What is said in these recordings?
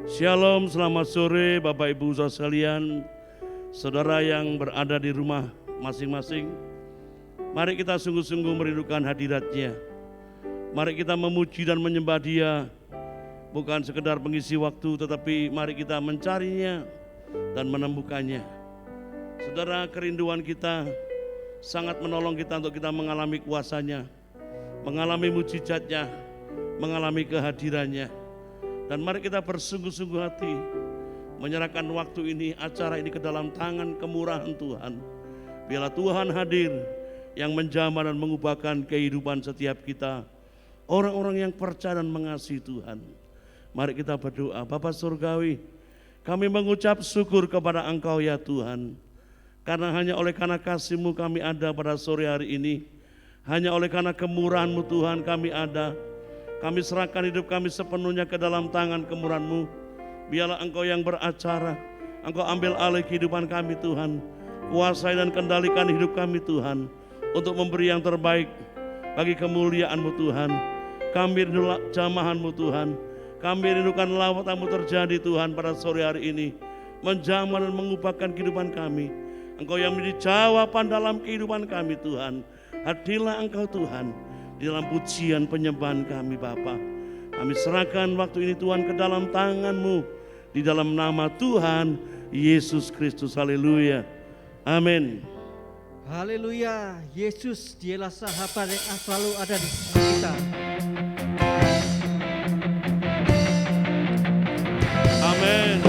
Shalom, selamat sore Bapak Ibu saudara sekalian, saudara yang berada di rumah masing-masing. Mari kita sungguh-sungguh merindukan hadirat-Nya. Mari kita memuji dan menyembah Dia, bukan sekedar mengisi waktu, tetapi mari kita mencarinya dan menemukannya. Saudara, kerinduan kita sangat menolong kita untuk kita mengalami kuasa-Nya, mengalami mujizat-Nya, mengalami kehadirannya. Dan mari kita bersungguh-sungguh hati menyerahkan waktu ini, acara ini ke dalam tangan kemurahan Tuhan. Biarlah Tuhan hadir yang menjamah dan mengubahkan kehidupan setiap kita, orang-orang yang percaya dan mengasihi Tuhan. Mari kita berdoa. Bapa Surgawi, kami mengucap syukur kepada Engkau ya Tuhan, karena hanya oleh karena kasih-Mu kami ada pada sore hari ini. Hanya oleh karena kemurahan-Mu Tuhan kami ada. Kami serahkan hidup kami sepenuhnya ke dalam tangan kemurahan-Mu. Biarlah Engkau yang beracara, Engkau ambil alih kehidupan kami Tuhan. Kuasai dan kendalikan hidup kami Tuhan, untuk memberi yang terbaik bagi kemuliaan-Mu Tuhan. Kami rindu jamahan-Mu Tuhan. Kami rindukan lawatan-Mu terjadi Tuhan pada sore hari ini, menjamah dan mengubahkan kehidupan kami. Engkau yang menjadi jawaban dalam kehidupan kami Tuhan. Hadirlah Engkau Tuhan di dalam pujian penyembahan kami Bapa. Kami serahkan waktu ini Tuhan ke dalam tangan-Mu, di dalam nama Tuhan Yesus Kristus. Haleluya. Amin. Haleluya. Yesus dialah sahabat yang selalu ada di sisi kita. Amin.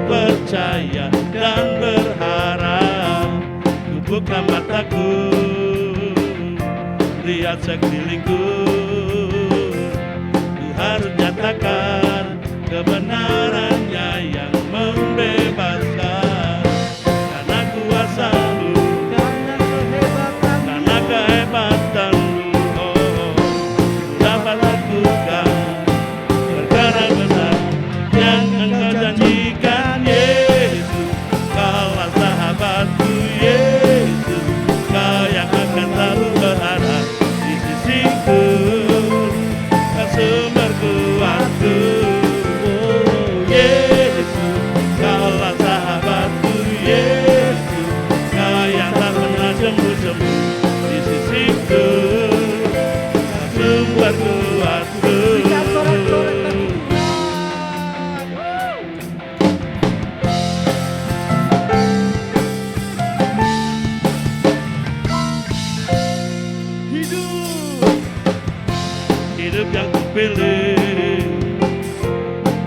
Percaya dan berharap, ku buka mataku, lihat sekelilingku. Ku harus nyatakan kebenarannya yang membebaskan. Karena kuasa-Mu, karena kehebatan-Mu, oh, dapat lakukan perkara besar yang Engkau janjikan.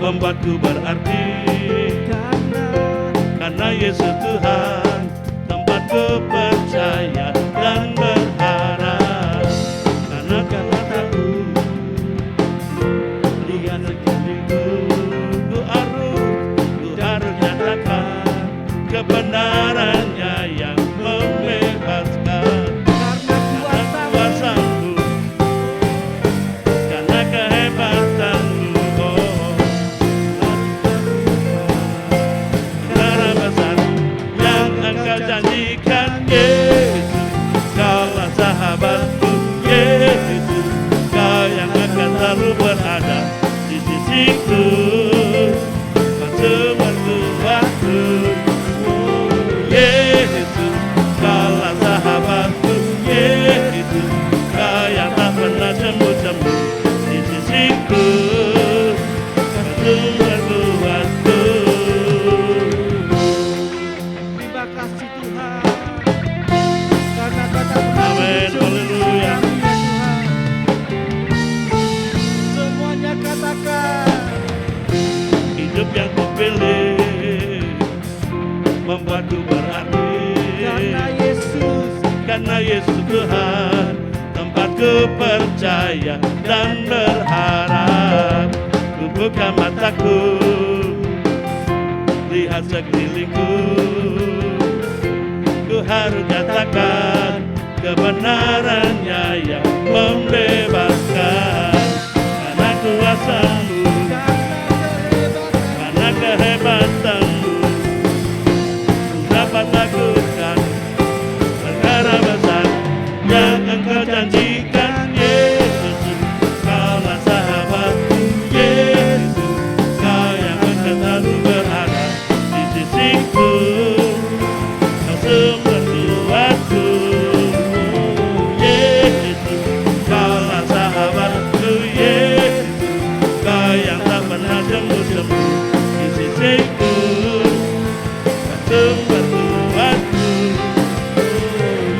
Membuatku berarti, karena Yesus Tuhan, tempatku percaya dan berharap. Karena kataku, lihat sekelilingku, ku harus nyatakan kebenarannya yang membebaskan. Karena kuasa-Mu, karena kehebatan-Mu, janjikan Yesus, Kaulah sahabatku Yesus, Kau yang akan selalu berada di sisiku, semua waktu. Yesus, Kaulah sahabatku Yesus, Kau yang tak pernah jemu-jemu di sisiku, semua waktu. Amin, haleluya. Semuanya katakan, hidup yang kupilih membuatku berarti. karena Yesus, karena Yesus Tuhan, tempatku percaya dan berharap. Ku buka mataku, lihat sekelilingku, ku harus katakan kebenarannya yang membebaskan. Karena kuasa-Mu, karena kehebatanmu, ku dapat lakukan perkara besar yang Engkau janjikan. Yesus, Kaulah sahabatku. Yesus, Kau yang akan selalu berada di sisiku, Kau sumber kuatku. Yesus, Kaulah sahabatku. Yesus, Kau yang tak pernah jemu-jemu di sisiku, Kau sumber kuatku.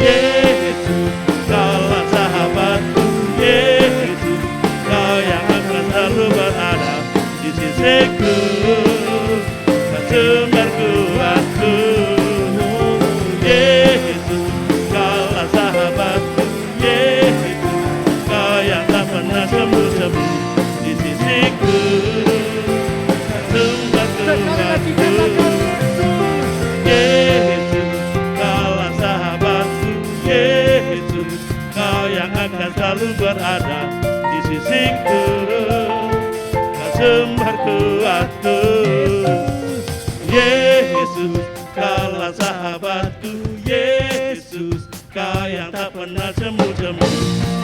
Yesus, Kaulah sahabatku. Yesus, Kau yang akan selalu berada di sisiku, Kau sumber kuatku. Yesus, Kaulah sahabatku. Yesus, Kau yang tak pernah semu-semu di sisiku, Kau sumber kuatku. Yesus, Kaulah sahabatku. Yesus, Kau yang akan selalu berada di sisiku, Kau sumber kuatku. Yesus, Kaulah sahabatku. Yesus, Kau yang tak pernah jemu-jemu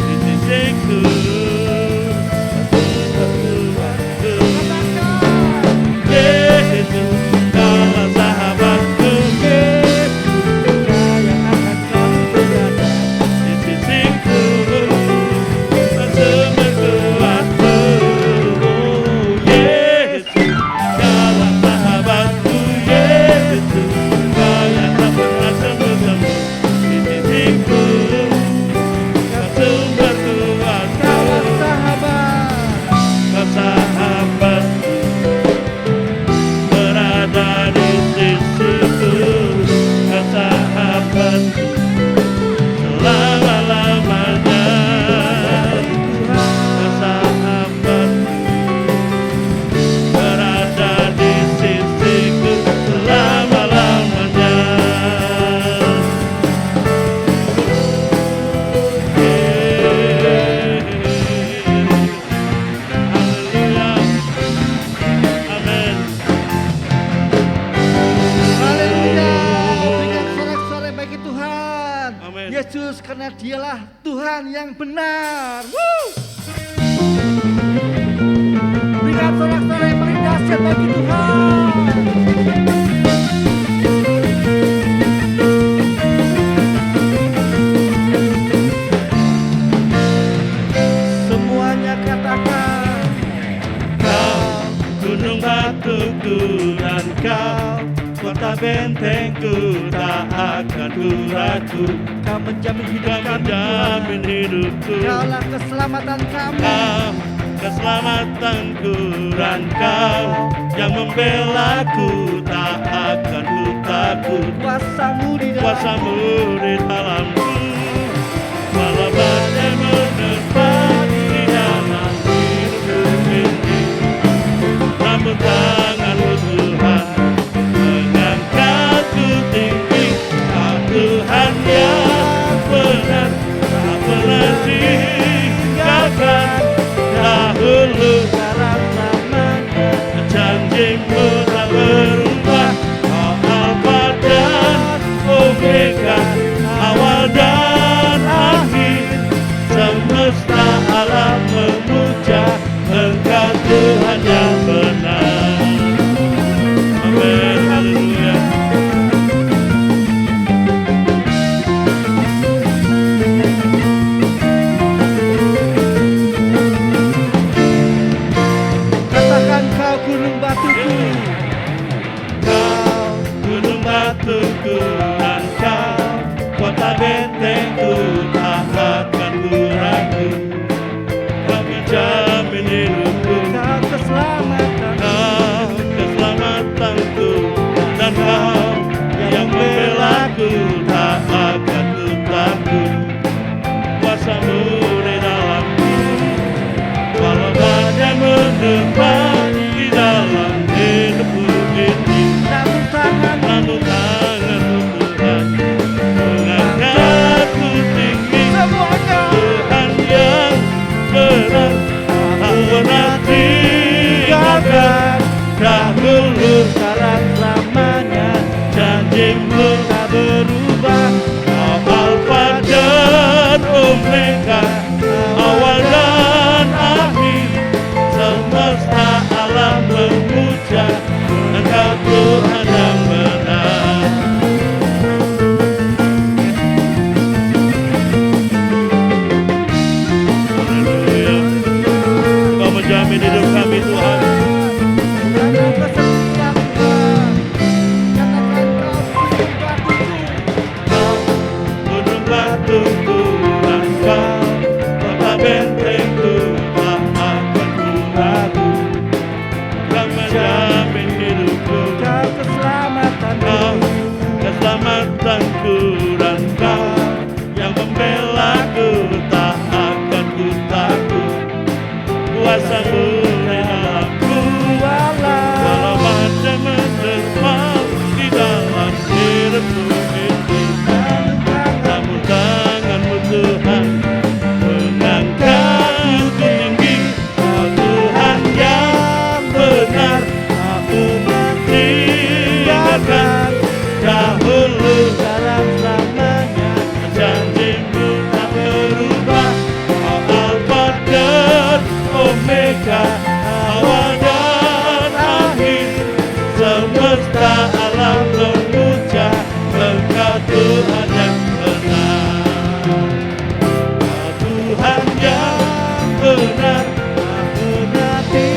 di sisiku, Kau sumber kuatku. Yesus, Kaulah sahabatku. Di sisiku, Kau sumber kuatku. Yesus, Kaulah sahabatku. Yesus, Kau yang tak pernah jemu-jemu di sisiku, Kau sumber kuatku. Kau sahabatku, berada di sisiku, Kau sahabatku selama-lamanya. Kau sahabatku, berada di sisiku selama-lamanya. Haleluya, amin. Haleluya. Berikan sorak-sorai bagi Tuhan. Amin. Yesus, karena Dialah Tuhan yang benar. Woo! Berikan sorak-sorai yang paling dahsyat bagi Tuhan. Semuanya katakan, Kau gunung batuku dan Kau kota bentengku, tak akan ku ragu. Kau menjamin hidup Kau kami, menjamin Tuhan. hidupku, Kaulah keselamatan kami. Kau keselamatanku, dan Kau yang membelaku, tak akan ku takut. Kuasa-Mu di dalam Kuasa-Mu di dalamku, walau badai menerpa di dalam hidupku ini, namun tangan-Mu Tuhan mengangkatku tinggi. Kau Tuhan yang benar, tak pernah tinggalkan. Dahulu selama-lamanya. janji-Mu tak berubah. Kau Alfa dan Omega, awal dan akhir. Semesta alam memuja Engkau Tuhan yang benar. Amin, haleluya. Katakan, Kau gunung batuku. Kau gunung batuku dan Kau kota bentengku, tak akan ku ragu. Kau menjamin hidupku, Kau keselamatan. Kau keselamatanku, dan Kau yang membelaku, tak akan ku takut. janjimu tak berubah. Kau Alfa dan Omega, awal dan akhir. Semesta alam memuja Engkau Tuhan yang benar. Haleluya. Kau menjamin hidup kami Tuhan. Gunung batuku dan kau, kota bentengku, tak akan ku ragu. Kau menjamin hidupku, Kau keselamatanku, kau keselamatanku, dan kau yang membelaku, tak akan ku takut. Kuasamu di dalamku, walau badai menerpa di dalam hidupku ini. Namun tanganmu Tuhan mengangkatku tinggi. Oh Tuhan yang benar, aku meninggalkan dahulu dalam selamanya. janjimu tak berubah. Oh Alfa dan Omega, awal dan akhir. Semesta alam memuja Engkau Tuhan yang benar. Oh Tuhan yang benar, Aku nanti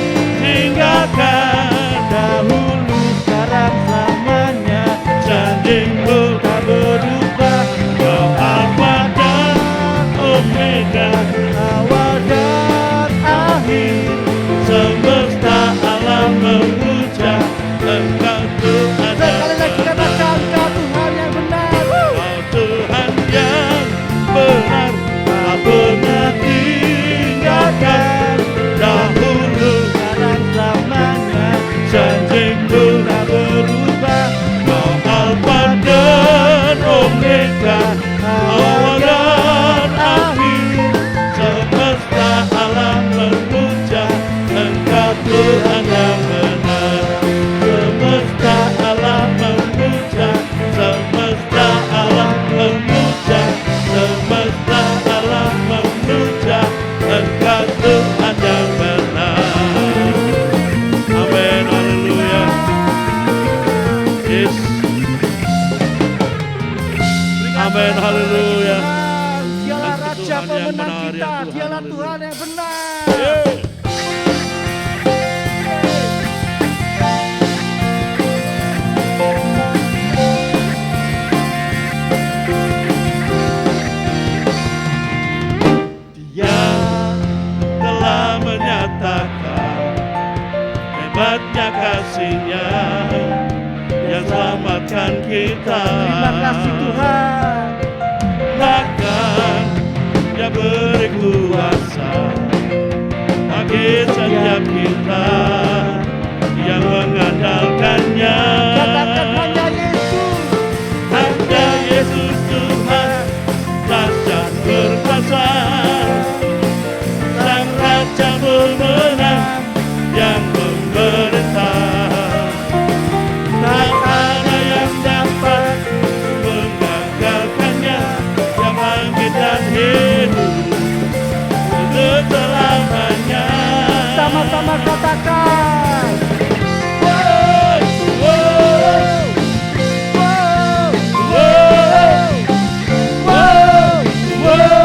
tinggalkan dahulu, sekarang, selamanya. janjimu tak berubah. Kau Alfa dan Omega, Awal dan akhir. semesta alam memuja Engkau Tuhan yang Sekali lagi katakan, Kau Tuhan yang benar. Kau Tuhan yang benar, tak pernah tinggalkan dahulu. Sekarang, selamanya. Janjimu tak berubah. Kau Alfa dan Omega, awal dan akhir. Semesta alam memuja Engkau Tuhan yang benar. Semesta alam memuja, semesta alam memuja, semesta alam memuja Engkau Tuhan yang benar. Amin, haleluya. Yes. Amin, haleluya. Dialah Engkau Raja Tuhan yang pemenang benar, kita. ya Tuhan. Dialah Haleluya. Tuhan yang benar. Yeah. Dia telah menyatakan hebatnya kasih-Nya yang selamatkan kita. Terima kasih Tuhan. Bahkan Dia beri kuasa bagi setiap kita yang mengandalkannya. Katakan hanya Yesus. Hanya Yesus Tuhan, dahsyat berkuasa, Sang Raja pemenang yang memerintah. Tak ada yang dapat menggagalkannya, yang bangkit dan hidup untuk selamanya. Sama-sama katakan. Wow, wow, Wow, wow, wow, wow,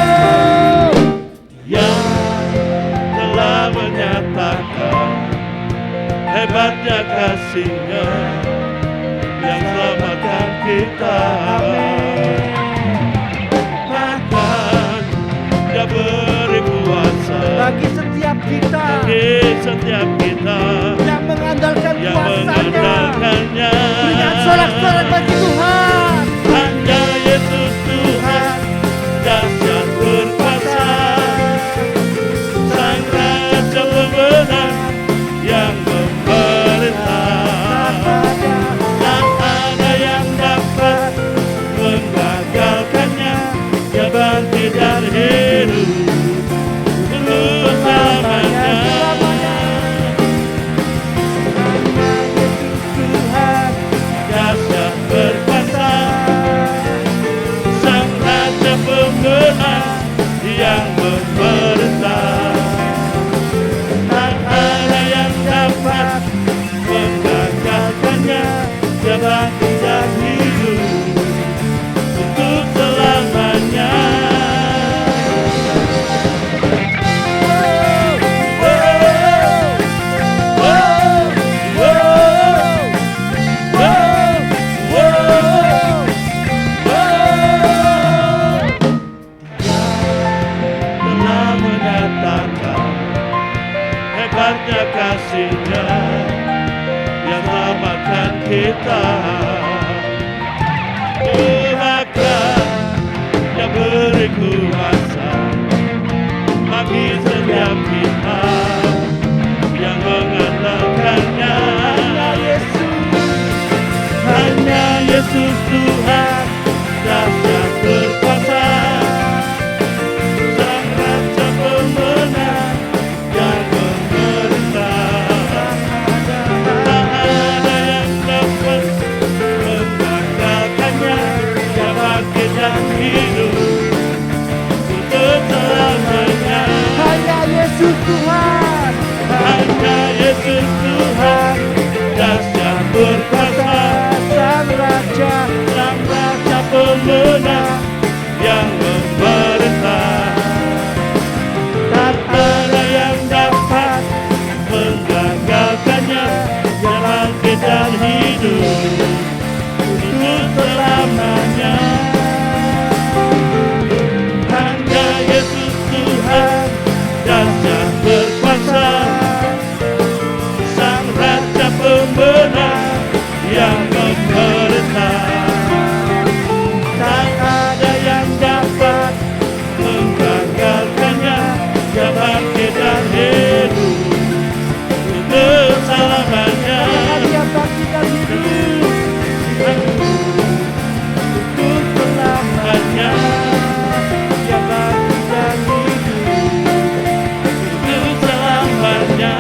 wow. Dia telah menyatakan hebatnya kasih-Nya yang selamatkan kita. Bahkan Dia beri kuasa bagi setiap kita bagi setiap kita yang mengandalkan yang kuasa-Nya. mengandalkannya. Berikan sorak-sorak bagi Tuhan. Hanya Yesus Tuhan, dahsyat berkuasa, Sang Raja pemenang yang memerintah. Tak ada yang dapat menggagalkannya, Dia bangkit dan hidup untuk selamanya. kita. Tuhan yang beri kuasa bagi setiap kita yang mengandalkannya. Hanya Yesus Tuhan dahsyat berkuasa, Sang Raja pemenang yang memerintah. Tak ada yang dapat menggagalkannya. Dia bangkit dan hidup untuk selamanya. Hanya Yesus Tuhan, Hanya Yesus Tuhan dahsyat berkuasa, Sang Raja pemenang yang memerintah. Tak ada yang dapat menggagalkannya. Dia bangkit dan hidup untuk selamanya. Hanya Yesus Tuhan dahsyat berkuasa, Sang Raja pemenang yang memerintah. Tak ada yang dapat menggagalkannya. Dia bangkit dan hidup untuk selamanya. Dia bangkit dan hidup Untuk selamanya. Dia bangkit dan hidup Untuk selamanya.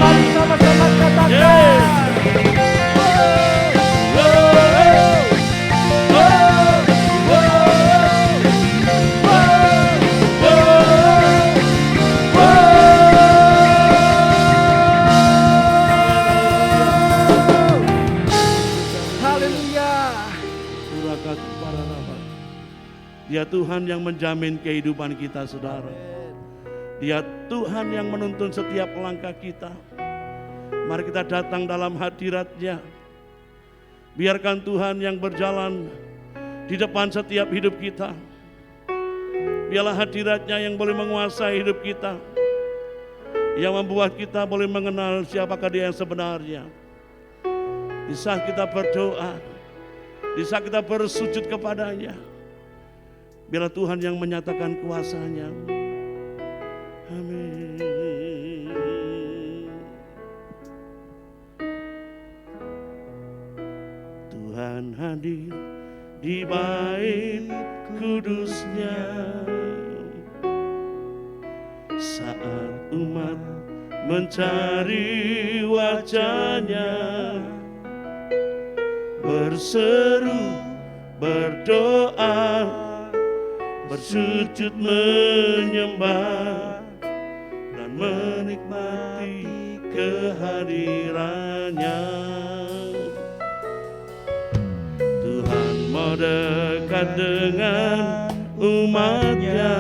Mari sama-sama katakan. Yes. Dia Tuhan yang menjamin kehidupan kita, saudara. Dia Tuhan yang menuntun setiap langkah kita. Mari kita datang dalam hadirat-Nya. Biarkan Tuhan yang berjalan di depan setiap hidup kita. Biarlah hadirat-Nya yang boleh menguasai hidup kita, yang membuat kita boleh mengenal siapakah Dia yang sebenarnya. Di saat kita berdoa, di saat kita bersujud kepada-Nya, biarlah Tuhan yang menyatakan kuasa-Nya. Amin. Tuhan hadir di bait kudus-Nya saat umat mencari wajah-Nya, berseru, berdoa, bersujud menyembah dan menikmati kehadirannya. Tuhan mau dekat dengan umat-Nya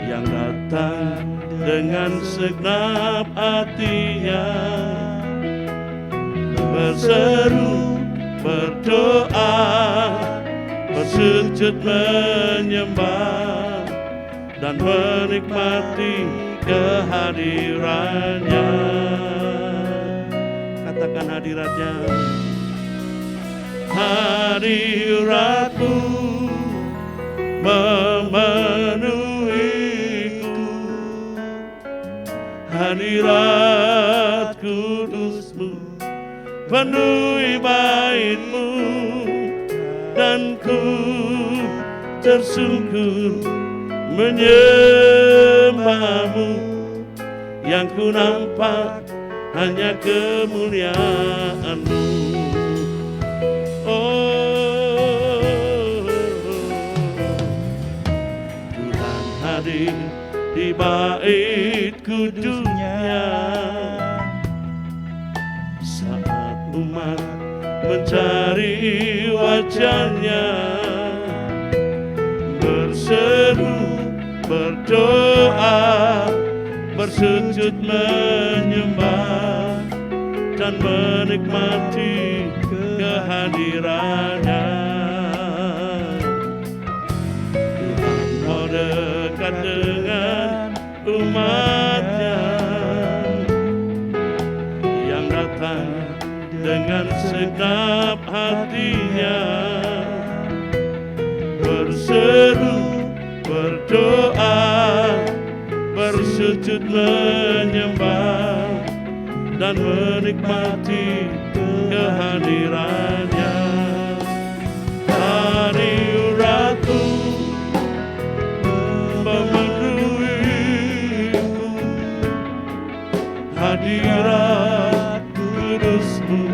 yang datang dengan segenap hatinya, berseru, berdoa, bersujud menyembah dan menikmati kehadirannya. Katakan hadirat-Nya. Hadirat-Mu memenuhiku, hadirat kudus-Mu penuhi bait-Mu, dan ku tersungkur menyembah-Mu. Yang ku nampak hanya kemuliaan-Mu. Oh, Tuhan hadir di bait kudus-Nya saat umat mencari wajah-Nya, berseru, berdoa, bersujud menyembah dan menikmati kehadirannya. Tuhan mau dekat dengan umat-Nya yang datang datang dengan segenap hatinya, berseru, berdoa, bersujud menyembah dan menikmati kehadirannya. Hari Ratu memenuhiku, hadirat kudus-Mu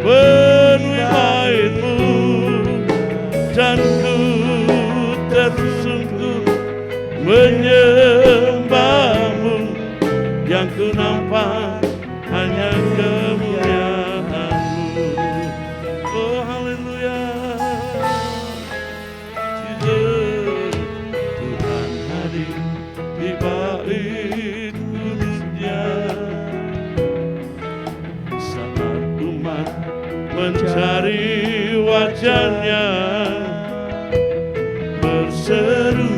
penuhi bait-Mu, dan ku tersungkur menyembah-Mu. Yang ku nampak hanya kemuliaan-Mu. Oh haleluya, Tuhan hadir di bait kudus-Nya. Saat umat mencari wajah-Nya, berseru,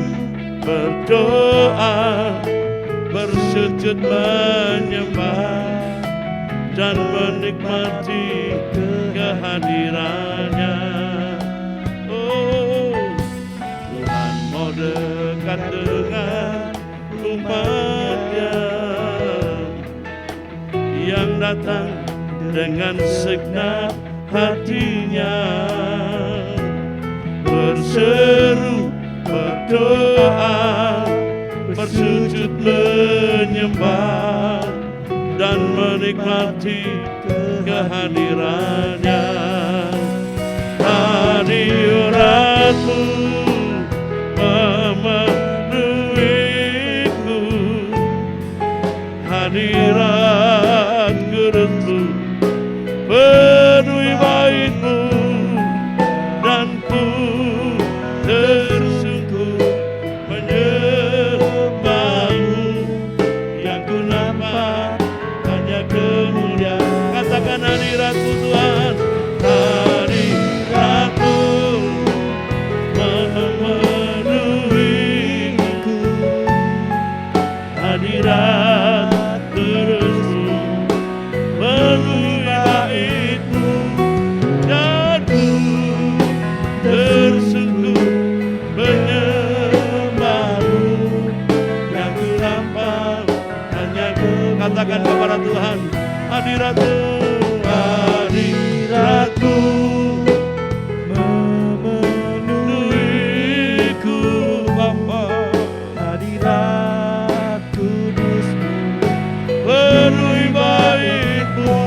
berdoa, bersujud menyembah dan menikmati kehadirannya. Oh, Tuhan mau dekat dengan umat-Nya yang datang dengan segenap hatinya, berseru, berdoa, bersujud menyembah dan menikmati kehadirannya. Hadirat-Mu memenuhiku, hadirat kudus-Mu penuhi bait-Mu, dan ku tersungkur menyembah-Mu. Yang ku nampak hanya kemuliaan. Katakan hadirat-Mu Tuhan, hadirat-Mu memenuhiku, hadirat kudus-Mu penuhi bait-Mu, dan ku tersungkur menyembah-Mu. Yang ku nampak hanya katakan kepada Tuhan, hadirat-Mu, hadirat-Mu memenuhiku Bapa, hadirat kudus-Mu penuhi bait-Mu,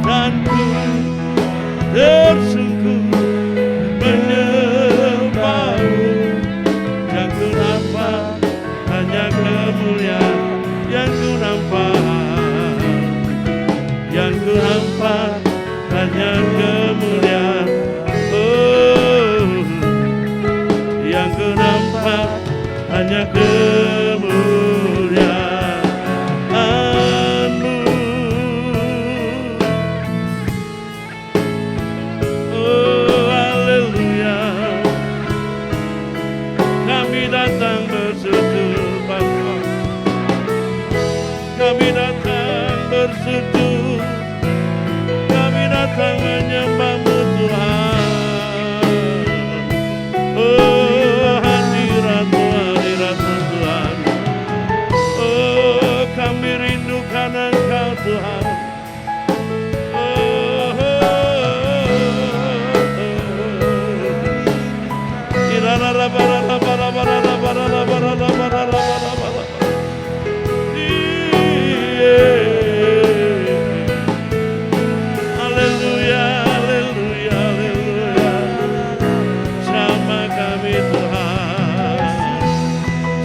dan ku tersungkur menyembah-Mu. Yang ku nampak hanya kemuliaan, yang ku nampak, yang ku nampak hanya kemuliaan. Oh, yang ku nampak hanya kemuliaan-Mu. Oh haleluya, kami datang bersujud Bapa, kami datang bersujud, kami datang menyembah-Mu Tuhan. Oh hadirat-Mu, hadirat-Mu Tuhan. Oh kami rindukan Engkau Tuhan. Haleluya, haleluya, haleluya. Sama kami Tuhan,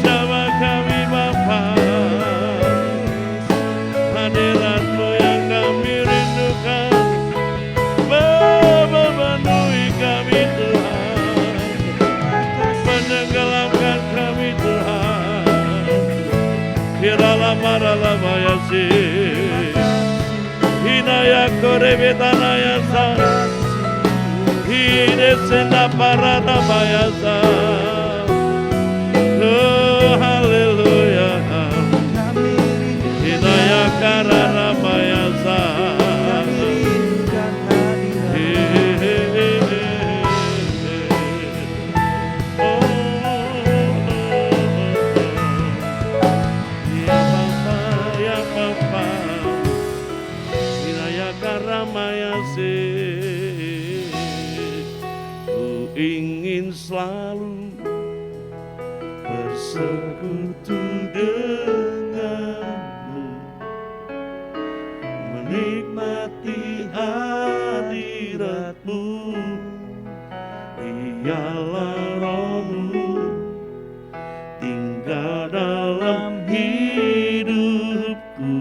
sama kami Bapa. Hadirat-Mu yang kami rindukan memenuhi kami Tuhan, menenggelamkan kami Tuhan. Hirala marala bayasi, hinaya kore betana yasa, hine senda parada bayasa. Oh haleluya, hinaya karara bayasa. kasih, ku ingin selalu bersekutu denganmu, menikmati hadiratmu, biarlah rohmu tinggal dalam hidupku.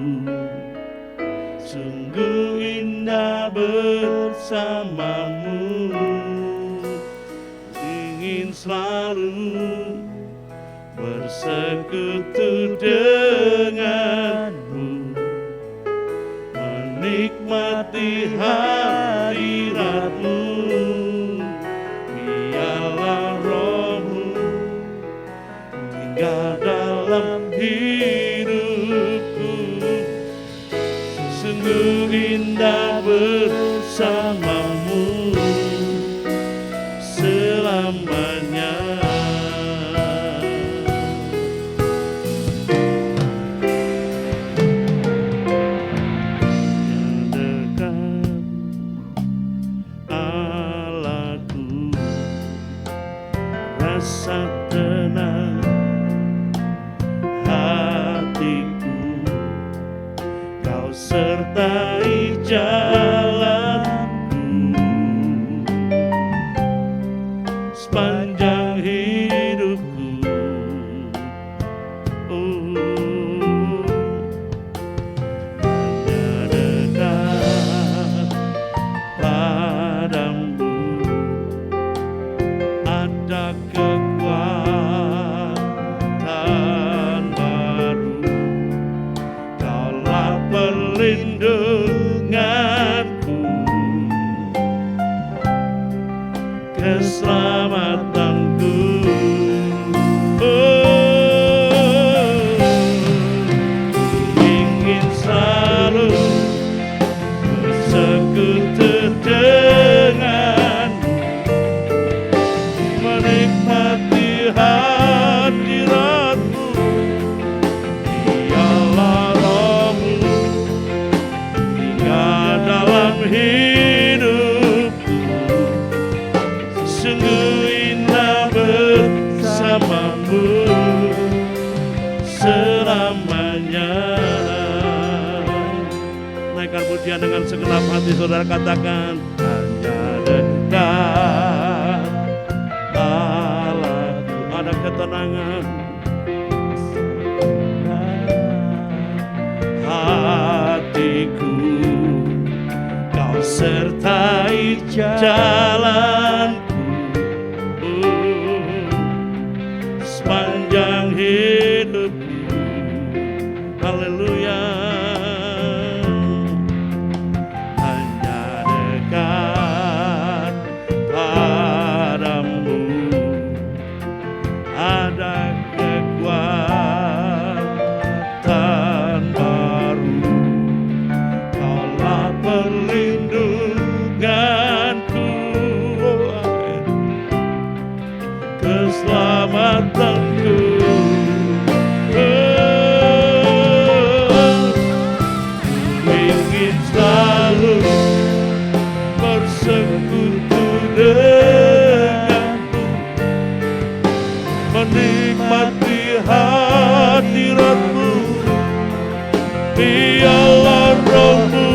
Sungguh indah bersamamu, ingin selalu bersekutu denganmu, menikmati hadiratmu, biarlah rohmu tinggal dalam hidupku. Sungguh indah bersamamu selamanya. Rasa tenang hatiku, kau sertai jalanku sepanjang hidupku. Hanya dekat padamu ada kekuatan baru, kaulah perlindunganku, keselamatanku. Ingin selalu bersekutu denganmu, menikmati hadiratmu, biarlah rohmu tinggal dalam hidupku. Sungguh indah bersamamu selamanya. Naikkan pujian dengan segenap hati, saudara katakan, hanya dekat Allahku ada ketenangan, hatiku kau sertai jalanku, sepanjang hidupku. Haleluya. Hanya dekat padamu ada kekuatan baru, kaulah perlindunganku, keselamatanku. Ingin selalu bersekutu denganmu, menikmati hadiratmu, biarlah rohmu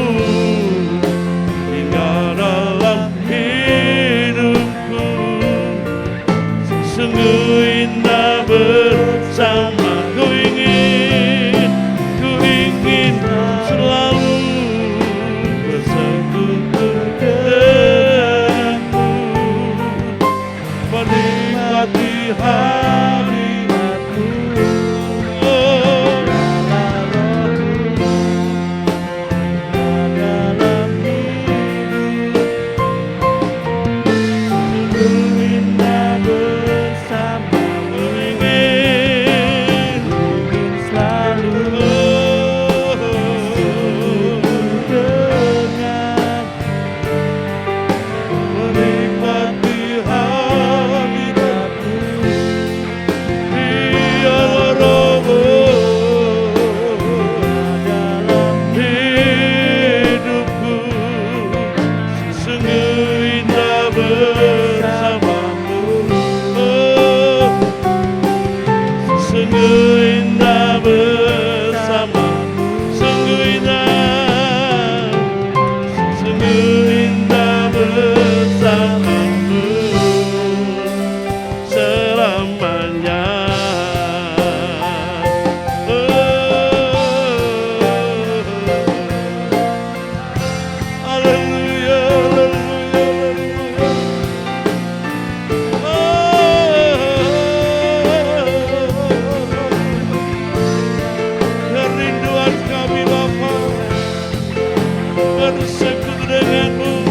bersekutu denganmu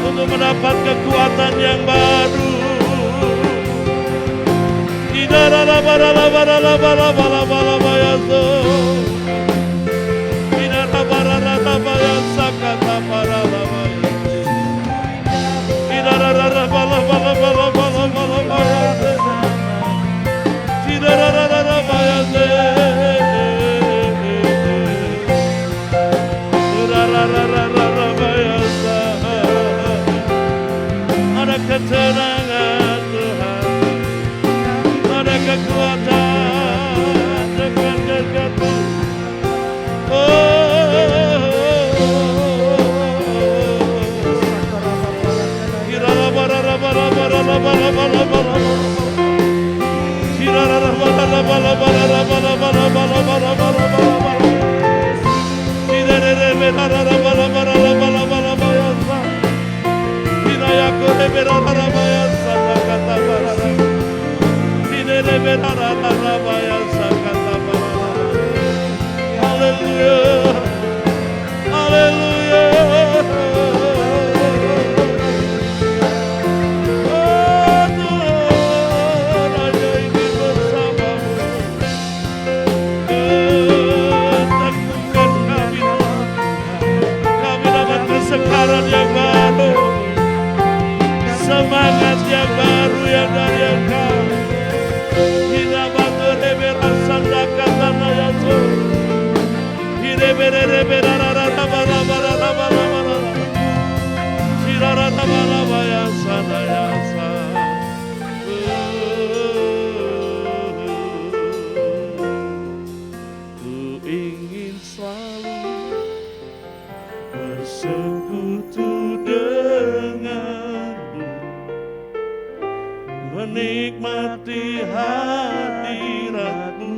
untuk mendapat kekuatan yang baru. Tidak ada bara-bara-bara-bara-bara-bara-bara-bara-so. Tidak ada bara-bara-bara-bara-bara-bara-bara. Tidak ada bara-bara-bara-bara-bara-bara-bara-bara. Tidak ada bara-bara-bara-bara-bara. Ada ketenangan Tuhan, ada kekuatan dengan kekatu. Hallelujah, hallelujah. Oh Tuhan, hanya ingin bersamamu. Teguhkan kami, kami dapat kesegaran yang baru, semangat yang baru yang dari Engkau. Kita bantu reberan sanda kata nayasu. Ku ingin selalu bersekutu denganmu, menikmati hadiratmu.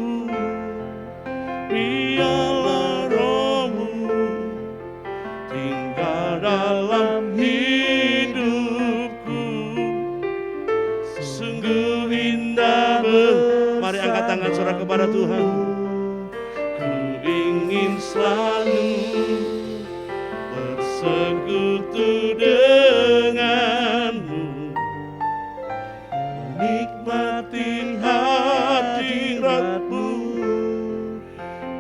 Biarlah rohmu tinggal dalam hidupku. Sungguh indah Mari angkat tangan saudara kepada Tuhan. Ku ingin selalu bersekutu denganmu, menikmati hadiratmu.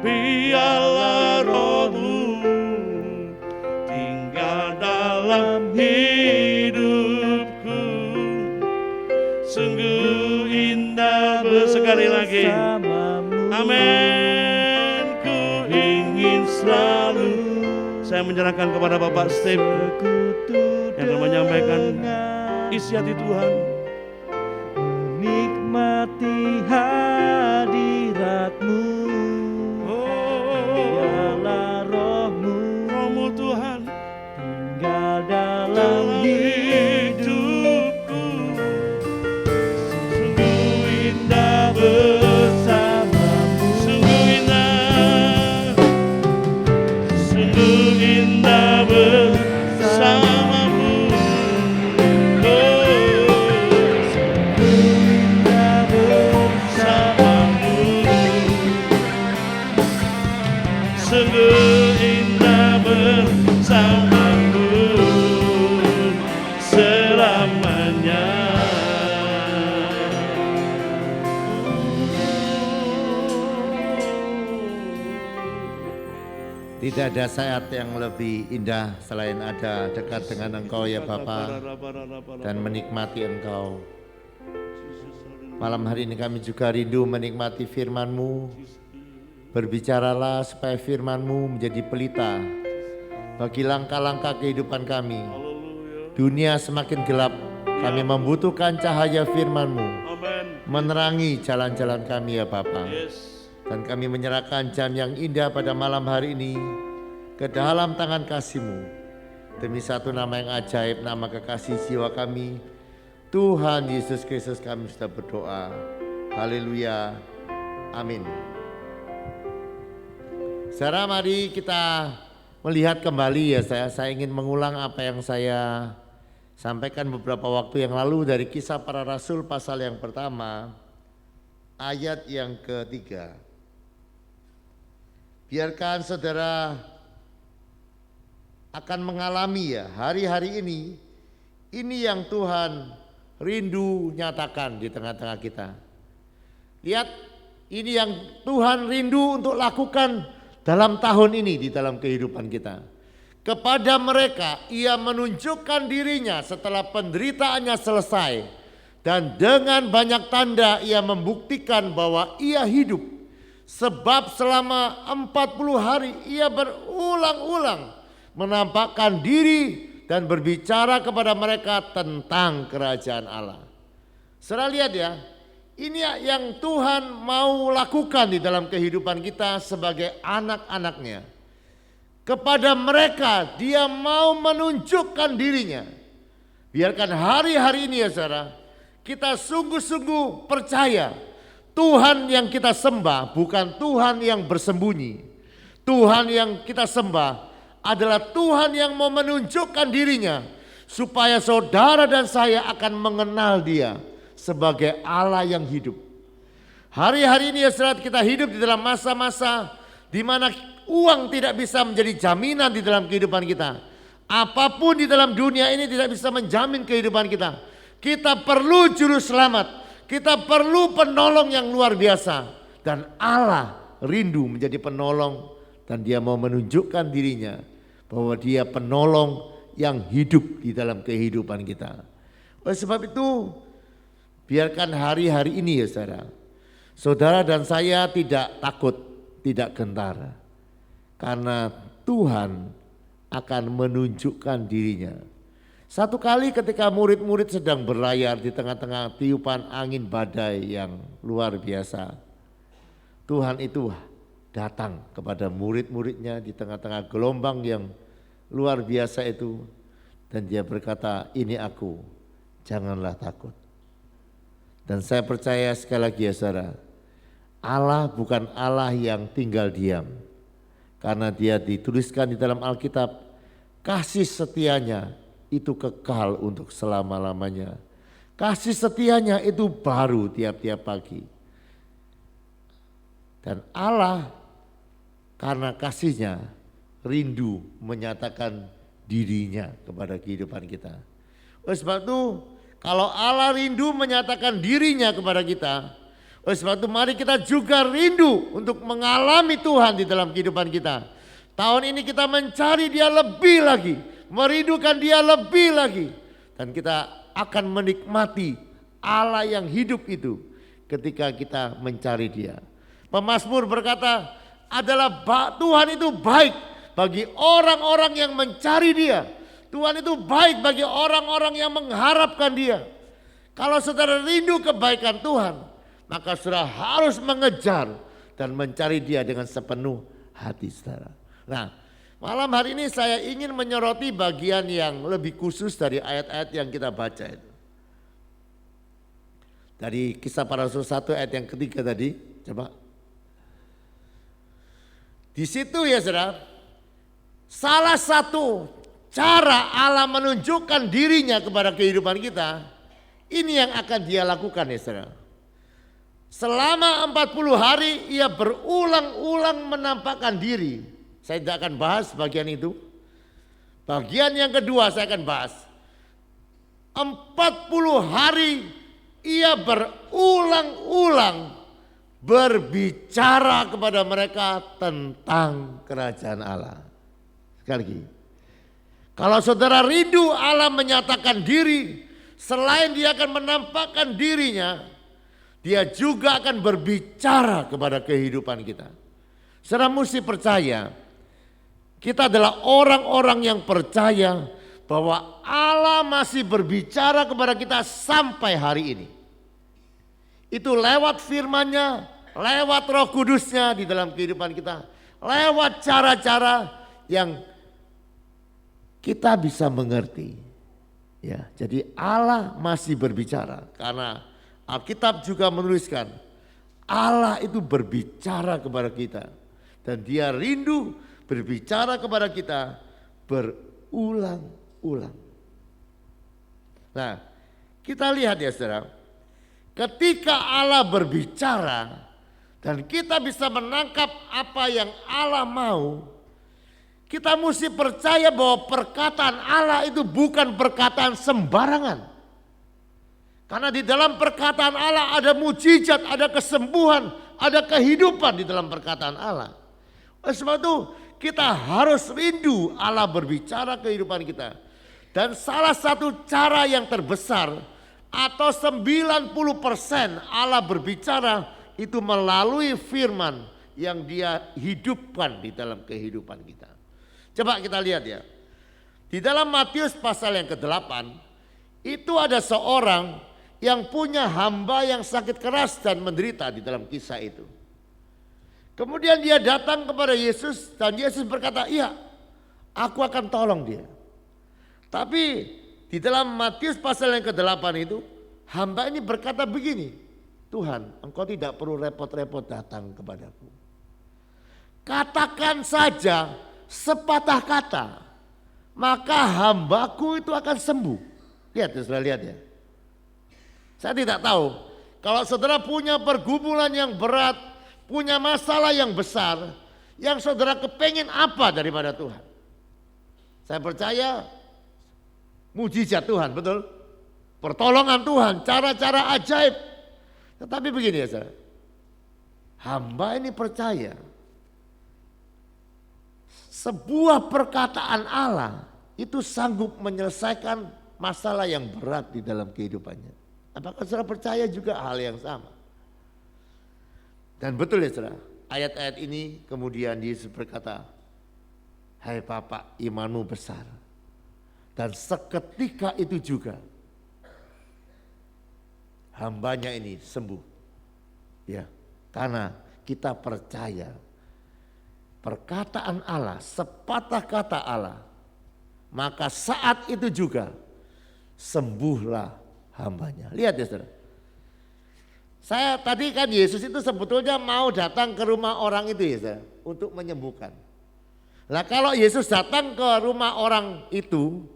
Biarlah rohmu tinggal dalam hidupku. Sungguh indah sekali lagi. Amin. Ku ingin selalu. Saya menyerahkan kepada Bapak Steve yang akan menyampaikan isi hati Tuhan. Menikmati hadiratmu. Tuhan tinggal dalam hidupku. Sungguh indah bersamamu. Sungguh indah, sungguh indah bersamamu. Oh, sungguh indah bersamamu. Sungguh indah bersamamu selamanya. Tidak ada saat yang lebih indah selain ada dekat dengan Engkau ya Bapa dan menikmati Engkau. Malam hari ini kami juga rindu menikmati firman-Mu. Berbicaralah supaya firman-Mu menjadi pelita bagi langkah-langkah kehidupan kami. Dunia semakin gelap, kami membutuhkan cahaya firman-Mu menerangi jalan-jalan kami ya Bapa. Dan kami menyerahkan jam yang indah pada malam hari ini ke dalam tangan kasih-Mu. Demi satu nama yang ajaib, nama kekasih jiwa kami, Tuhan Yesus Kristus, kami sudah berdoa. Haleluya, amin. Saudara, mari kita melihat kembali ya, saya ingin mengulang apa yang saya sampaikan beberapa waktu yang lalu dari Kisah Para Rasul pasal yang pertama, ayat yang ketiga. Biarkan saudara akan mengalami ya hari-hari ini yang Tuhan rindu nyatakan di tengah-tengah kita. Lihat, ini yang Tuhan rindu untuk lakukan dalam tahun ini di dalam kehidupan kita. Kepada mereka ia menunjukkan dirinya setelah penderitaannya selesai. Dan dengan banyak tanda ia membuktikan bahwa ia hidup. Sebab selama 40 hari ia berulang-ulang menampakkan diri dan berbicara kepada mereka tentang kerajaan Allah. Saudara lihat ya, ini yang Tuhan mau lakukan di dalam kehidupan kita sebagai anak-anaknya. Kepada mereka dia mau menunjukkan dirinya. Biarkan hari-hari ini ya saudara, kita sungguh-sungguh percaya Tuhan yang kita sembah bukan Tuhan yang bersembunyi. Tuhan yang kita sembah adalah Tuhan yang mau menunjukkan dirinya supaya saudara dan saya akan mengenal dia sebagai Allah yang hidup. Hari-hari ini ya saudara, kita hidup di dalam masa-masa di mana uang tidak bisa menjadi jaminan di dalam kehidupan kita. Apapun di dalam dunia ini tidak bisa menjamin kehidupan kita. Kita perlu juru selamat, kita perlu penolong yang luar biasa. Dan Allah rindu menjadi penolong dan dia mau menunjukkan dirinya bahwa dia penolong yang hidup di dalam kehidupan kita. Oleh sebab itu, biarkan hari-hari ini ya saudara, saudara dan saya tidak takut, tidak gentar. Karena Tuhan akan menunjukkan dirinya. Satu kali ketika murid-murid sedang berlayar di tengah-tengah tiupan angin badai yang luar biasa. Tuhan itu datang kepada murid-muridnya di tengah-tengah gelombang yang luar biasa itu. Dan dia berkata, ini aku, janganlah takut. Dan saya percaya sekali lagi ya saudara, Allah bukan Allah yang tinggal diam. Karena dia dituliskan di dalam Alkitab, kasih setianya itu kekal untuk selama-lamanya. Kasih setianya itu baru tiap-tiap pagi. Dan Allah karena kasihnya rindu menyatakan dirinya kepada kehidupan kita. Oleh sebab itu kalau Allah rindu menyatakan dirinya kepada kita, oleh sebab itu mari kita juga rindu untuk mengalami Tuhan di dalam kehidupan kita. Tahun ini kita mencari dia lebih lagi, merindukan dia lebih lagi. Dan kita akan menikmati Allah yang hidup itu ketika kita mencari dia. Pemazmur berkata, adalah Tuhan itu baik bagi orang-orang yang mencari dia. Tuhan itu baik bagi orang-orang yang mengharapkan dia. Kalau saudara rindu kebaikan Tuhan, maka saudara harus mengejar dan mencari dia dengan sepenuh hati saudara. Nah, malam hari ini saya ingin menyoroti bagian yang lebih khusus dari ayat-ayat yang kita baca itu. Dari Kisah Para Rasul 1 ayat yang ketiga tadi, coba. Di situ ya saudara, salah satu cara Allah menunjukkan dirinya kepada kehidupan kita, ini yang akan dia lakukan ya saudara. Selama 40 hari ia berulang-ulang menampakkan diri. Saya tidak akan bahas bagian itu. Bagian yang kedua saya akan bahas. 40 hari ia berulang-ulang berbicara kepada mereka tentang kerajaan Allah. Sekali lagi. Kalau saudara rindu Allah menyatakan diri, selain dia akan menampakkan dirinya, dia juga akan berbicara kepada kehidupan kita. Saudara mesti percaya, kita adalah orang-orang yang percaya bahwa Allah masih berbicara kepada kita sampai hari ini. Itu lewat firman-Nya, lewat Roh Kudus-Nya di dalam kehidupan kita, lewat cara-cara yang kita bisa mengerti. Ya, jadi Allah masih berbicara karena Alkitab juga menuliskan Allah itu berbicara kepada kita dan dia rindu berbicara kepada kita berulang-ulang. Nah, kita lihat ya saudara, ketika Allah berbicara dan kita bisa menangkap apa yang Allah mau, Kita mesti percaya bahwa perkataan Allah itu bukan perkataan sembarangan. Karena di dalam perkataan Allah ada mujizat, ada kesembuhan, ada kehidupan di dalam perkataan Allah. Oleh sebab itu kita harus rindu Allah berbicara kehidupan kita. Dan salah satu cara yang terbesar atau 90% Allah berbicara itu melalui firman yang dia hidupkan di dalam kehidupan kita. Coba kita lihat ya. Di dalam Matius pasal yang ke-8 itu ada seorang yang punya hamba yang sakit keras dan menderita di dalam kisah itu. Kemudian dia datang kepada Yesus dan Yesus berkata, iya, aku akan tolong dia. Tapi di dalam Matius pasal yang ke-8 itu, hamba ini berkata begini, Tuhan, engkau tidak perlu repot-repot datang kepadaku. Katakan saja sepatah kata, maka hambaku itu akan sembuh. Lihat ya, saudara lihat ya. Saya tidak tahu, kalau saudara punya pergumulan yang berat, punya masalah yang besar, yang saudara kepengen apa daripada Tuhan? Saya percaya mujizat Tuhan, betul? Pertolongan Tuhan, cara-cara ajaib. Tetapi begini ya saudara, hamba ini percaya sebuah perkataan Allah itu sanggup menyelesaikan masalah yang berat di dalam kehidupannya. Apakah saudara percaya juga hal yang sama? Dan betul ya saudara, ayat-ayat ini kemudian Yesus berkata, hai Bapa, imanmu besar. Dan seketika itu juga hambanya ini sembuh. Ya, karena kita percaya perkataan Allah, sepatah kata Allah, maka saat itu juga sembuhlah hambanya. Lihat ya saudara. Saya tadi kan Yesus itu sebetulnya mau datang ke rumah orang itu ya saudara, untuk menyembuhkan. Nah kalau Yesus datang ke rumah orang itu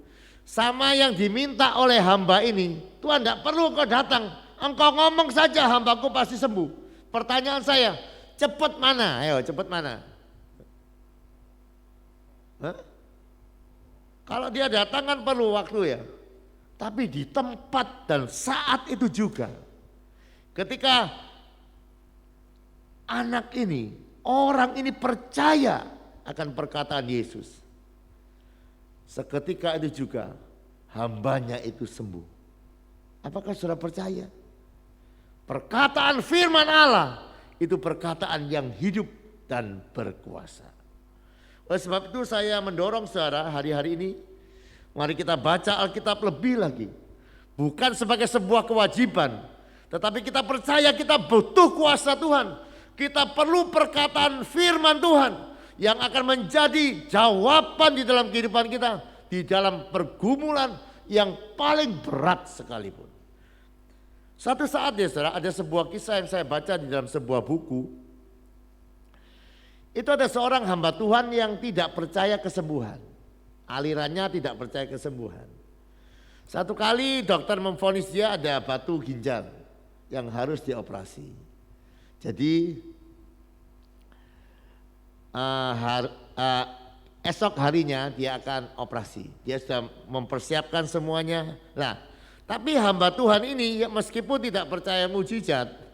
sama yang diminta oleh hamba ini, Tuhan tidak perlu engkau datang, engkau ngomong saja hambaku pasti sembuh. Pertanyaan saya, cepat mana? Ayo cepat mana? Hah? Kalau dia datang kan perlu waktu ya. Tapi di tempat dan saat itu juga, ketika anak ini, orang ini percaya akan perkataan Yesus, seketika itu juga hambanya itu sembuh. Apakah saudara percaya? Perkataan firman Allah itu perkataan yang hidup dan berkuasa. Oleh sebab itu saya mendorong saudara hari-hari ini, mari kita baca Alkitab lebih lagi. Bukan sebagai sebuah kewajiban, tetapi kita percaya kita butuh kuasa Tuhan. Kita perlu perkataan firman Tuhan yang akan menjadi jawaban di dalam kehidupan kita, di dalam pergumulan yang paling berat sekalipun. Suatu saat ya saudara, ada sebuah kisah yang saya baca di dalam sebuah buku. Itu ada seorang hamba Tuhan yang tidak percaya kesembuhan. Alirannya tidak percaya kesembuhan. Satu kali dokter memvonis dia ada batu ginjal yang harus dioperasi. Jadi esok harinya dia akan operasi. Dia sudah mempersiapkan semuanya. Nah, tapi hamba Tuhan ini meskipun tidak percaya mujizat,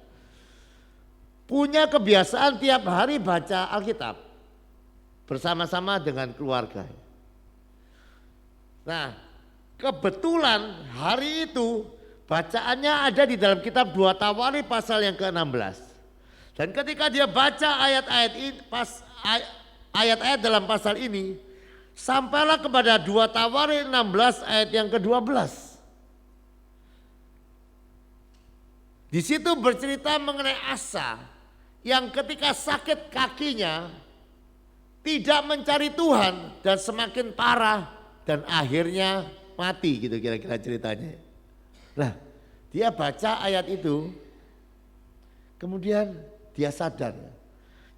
punya kebiasaan tiap hari baca Alkitab bersama-sama dengan keluarga. Nah, kebetulan hari itu bacaannya ada di dalam kitab 2 Tawarikh pasal yang ke-16. Dan ketika dia baca ayat-ayat dalam pasal ini, sampailah kepada 2 Tawarikh 16 ayat yang ke-12. Di situ bercerita mengenai Asa yang ketika sakit kakinya tidak mencari Tuhan dan semakin parah dan akhirnya mati, gitu kira-kira ceritanya. Nah, dia baca ayat itu, kemudian dia sadar.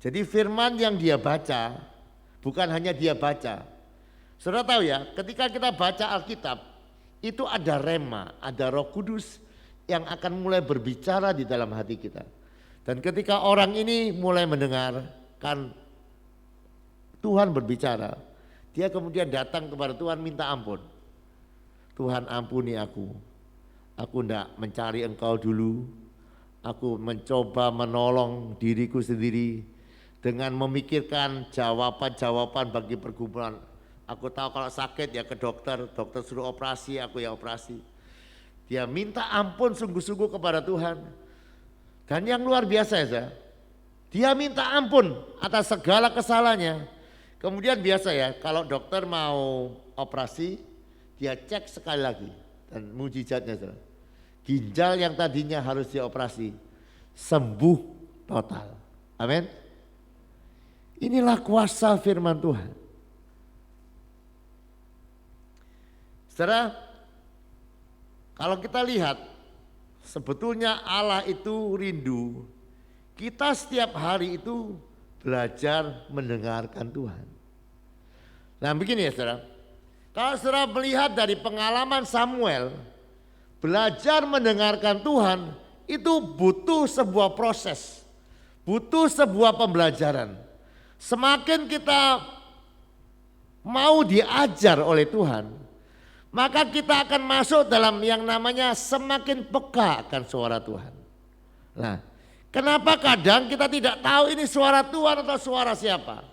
Jadi firman yang dia baca bukan hanya dia baca. Saudara tahu ya, ketika kita baca Alkitab itu ada rema, ada Roh Kudus yang akan mulai berbicara di dalam hati kita. Dan ketika orang ini mulai mendengarkan Tuhan berbicara, Dia kemudian datang kepada Tuhan minta ampun. Tuhan ampuni aku tidak mencari Engkau dulu, aku mencoba menolong diriku sendiri dengan memikirkan jawaban-jawaban bagi pergumulan. Aku tahu kalau sakit ya ke dokter, dokter suruh operasi, aku ya operasi. Dia minta ampun sungguh-sungguh kepada Tuhan. Dan yang luar biasa ya, dia minta ampun atas segala kesalahannya. Kemudian biasa ya, kalau dokter mau operasi, dia cek sekali lagi. Dan mujizatnya saudara, ginjal yang tadinya harus dioperasi sembuh total. Amin. Inilah kuasa firman Tuhan. Saudara, kalau kita lihat sebetulnya Allah itu rindu kita setiap hari itu belajar mendengarkan Tuhan. Nah begini ya saudara, kalau saudara melihat dari pengalaman Samuel, belajar mendengarkan Tuhan itu butuh sebuah proses, butuh sebuah pembelajaran. Semakin kita mau diajar oleh Tuhan, maka kita akan masuk dalam yang namanya semakin peka akan suara Tuhan. Nah, kenapa kadang kita tidak tahu ini suara Tuhan atau suara siapa?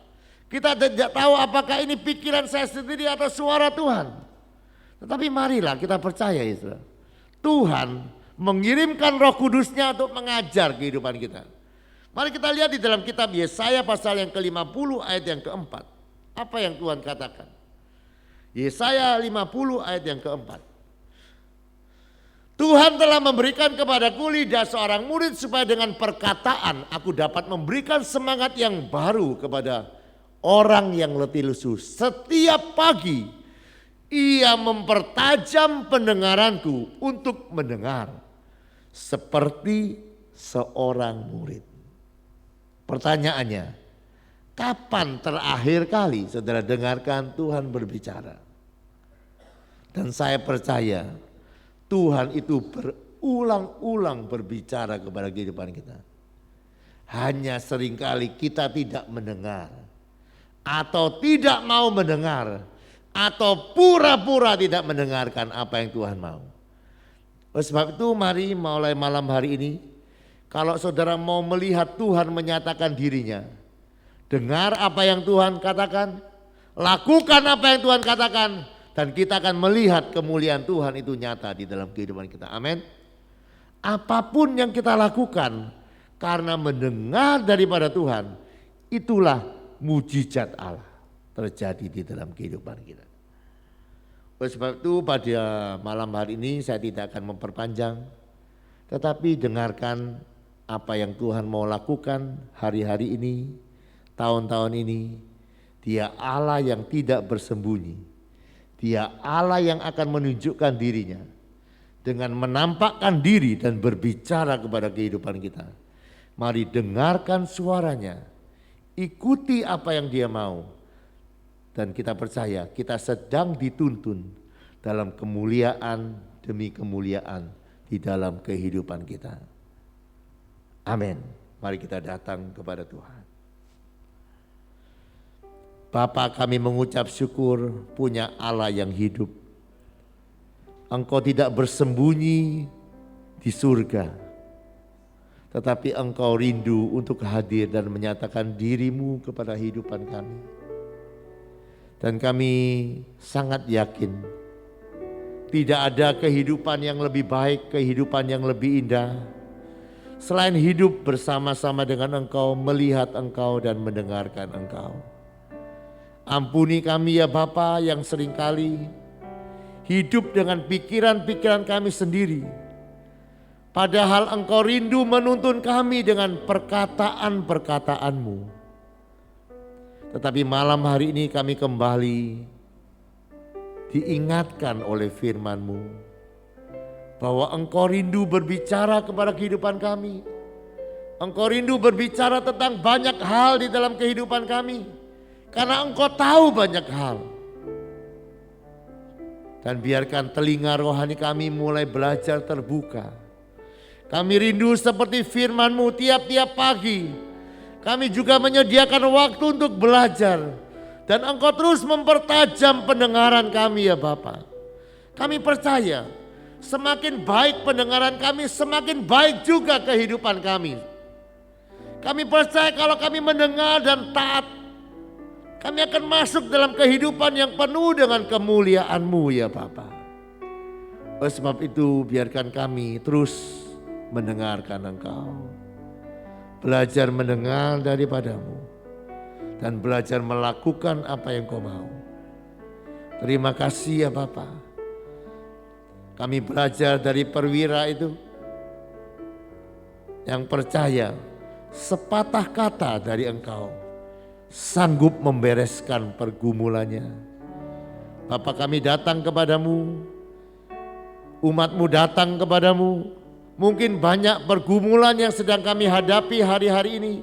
Kita tidak tahu apakah ini pikiran saya sendiri atau suara Tuhan. Tetapi marilah kita percaya ya saudara, Tuhan mengirimkan Roh Kudusnya untuk mengajar kehidupan kita. Mari kita lihat di dalam kitab Yesaya pasal yang ke-50 ayat yang keempat. Apa yang Tuhan katakan? Yesaya 50 ayat yang keempat. Tuhan telah memberikan kepadaku lidah seorang murid supaya dengan perkataan aku dapat memberikan semangat yang baru kepada orang yang letih lesu. Setiap pagi ia mempertajam pendengaranku untuk mendengar seperti seorang murid. Pertanyaannya, kapan terakhir kali saudara dengarkan Tuhan berbicara? Dan saya percaya Tuhan itu berulang-ulang berbicara kepada kehidupan kita. Hanya seringkali kita tidak mendengar, atau tidak mau mendengar, atau pura-pura tidak mendengarkan apa yang Tuhan mau. Oleh sebab itu mari mulai malam hari ini, kalau saudara mau melihat Tuhan menyatakan dirinya, dengar apa yang Tuhan katakan, lakukan apa yang Tuhan katakan, dan kita akan melihat kemuliaan Tuhan itu nyata di dalam kehidupan kita. Amin. Apapun yang kita lakukan karena mendengar daripada Tuhan, itulah mujizat Allah terjadi di dalam kehidupan kita. Oleh sebab itu pada malam hari ini saya tidak akan memperpanjang, tetapi dengarkan apa yang Tuhan mau lakukan hari-hari ini, tahun-tahun ini. Dia Allah yang tidak bersembunyi. Dia Allah yang akan menunjukkan dirinya dengan menampakkan diri dan berbicara kepada kehidupan kita. Mari dengarkan suaranya, ikuti apa yang dia mau. Dan kita percaya kita sedang dituntun dalam kemuliaan demi kemuliaan di dalam kehidupan kita. Amin. Mari kita datang kepada Tuhan. Bapa, kami mengucap syukur punya Allah yang hidup. Engkau tidak bersembunyi di surga, tetapi Engkau rindu untuk hadir dan menyatakan dirimu kepada kehidupan kami. Dan kami sangat yakin tidak ada kehidupan yang lebih baik, kehidupan yang lebih indah selain hidup bersama-sama dengan Engkau, melihat Engkau dan mendengarkan Engkau. Ampuni kami ya Bapa yang seringkali hidup dengan pikiran-pikiran kami sendiri. Padahal Engkau rindu menuntun kami dengan perkataan-perkataan-Mu. Tetapi malam hari ini kami kembali diingatkan oleh firman-Mu bahwa Engkau rindu berbicara kepada kehidupan kami. Engkau rindu berbicara tentang banyak hal di dalam kehidupan kami. Karena Engkau tahu banyak hal. Dan biarkan telinga rohani kami mulai belajar terbuka. Kami rindu seperti firman-Mu tiap-tiap pagi. Kami juga menyediakan waktu untuk belajar. Dan Engkau terus mempertajam pendengaran kami ya Bapa. Kami percaya semakin baik pendengaran kami, semakin baik juga kehidupan kami. Kami percaya kalau kami mendengar dan taat, kami akan masuk dalam kehidupan yang penuh dengan kemuliaan-Mu ya Bapa. Oleh sebab itu biarkan kami terus mendengarkan Engkau. Belajar mendengar daripada-Mu. Dan belajar melakukan apa yang Kau mau. Terima kasih ya Bapa. Kami belajar dari perwira itu. Yang percaya sepatah kata dari Engkau sanggup membereskan pergumulannya. Bapa, kami datang kepadamu. Umat-Mu datang kepadamu. Mungkin banyak pergumulan yang sedang kami hadapi hari-hari ini.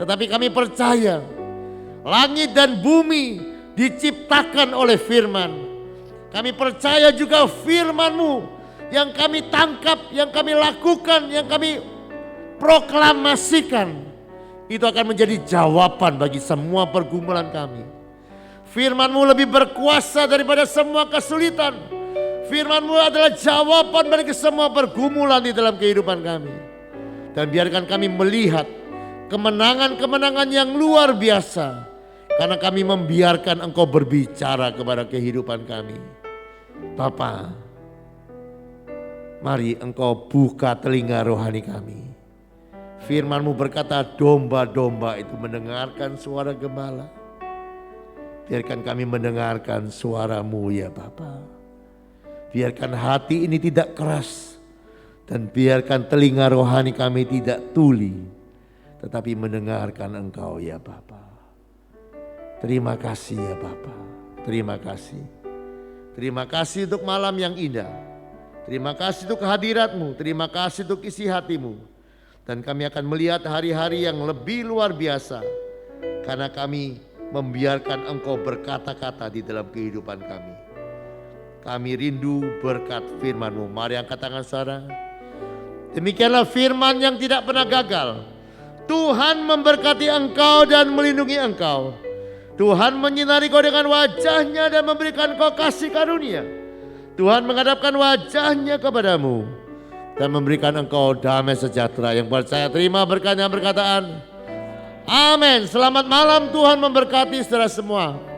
Tetapi kami percaya langit dan bumi diciptakan oleh firman. Kami percaya juga firman-Mu yang kami tangkap, yang kami lakukan, yang kami proklamasikan. Itu akan menjadi jawaban bagi semua pergumulan kami. Firman-Mu lebih berkuasa daripada semua kesulitan. Firman-Mu adalah jawaban bagi semua pergumulan di dalam kehidupan kami. Dan biarkan kami melihat kemenangan-kemenangan yang luar biasa. Karena kami membiarkan Engkau berbicara kepada kehidupan kami. Bapa, mari Engkau buka telinga rohani kami. Firman-Mu berkata domba-domba itu mendengarkan suara gembala. Biarkan kami mendengarkan suara-Mu ya Bapa. Biarkan hati ini tidak keras. Dan biarkan telinga rohani kami tidak tuli. Tetapi mendengarkan Engkau ya Bapa. Terima kasih ya Bapa. Terima kasih. Terima kasih untuk malam yang indah. Terima kasih untuk kehadirat-Mu. Terima kasih untuk isi hati-Mu. Dan kami akan melihat hari-hari yang lebih luar biasa. Karena kami membiarkan Engkau berkata-kata di dalam kehidupan kami. Kami rindu berkat firman-Mu. Mari angkat tangan saudara. Demikianlah firman yang tidak pernah gagal. Tuhan memberkati engkau dan melindungi engkau. Tuhan menyinari kau dengan wajah-Nya dan memberikan kau kasih karunia. Tuhan menghadapkan wajah-Nya kepadamu dan memberikan engkau damai sejahtera. Yang percaya terima berkat yang berkataan. Amin. Selamat malam, Tuhan memberkati saudara semua.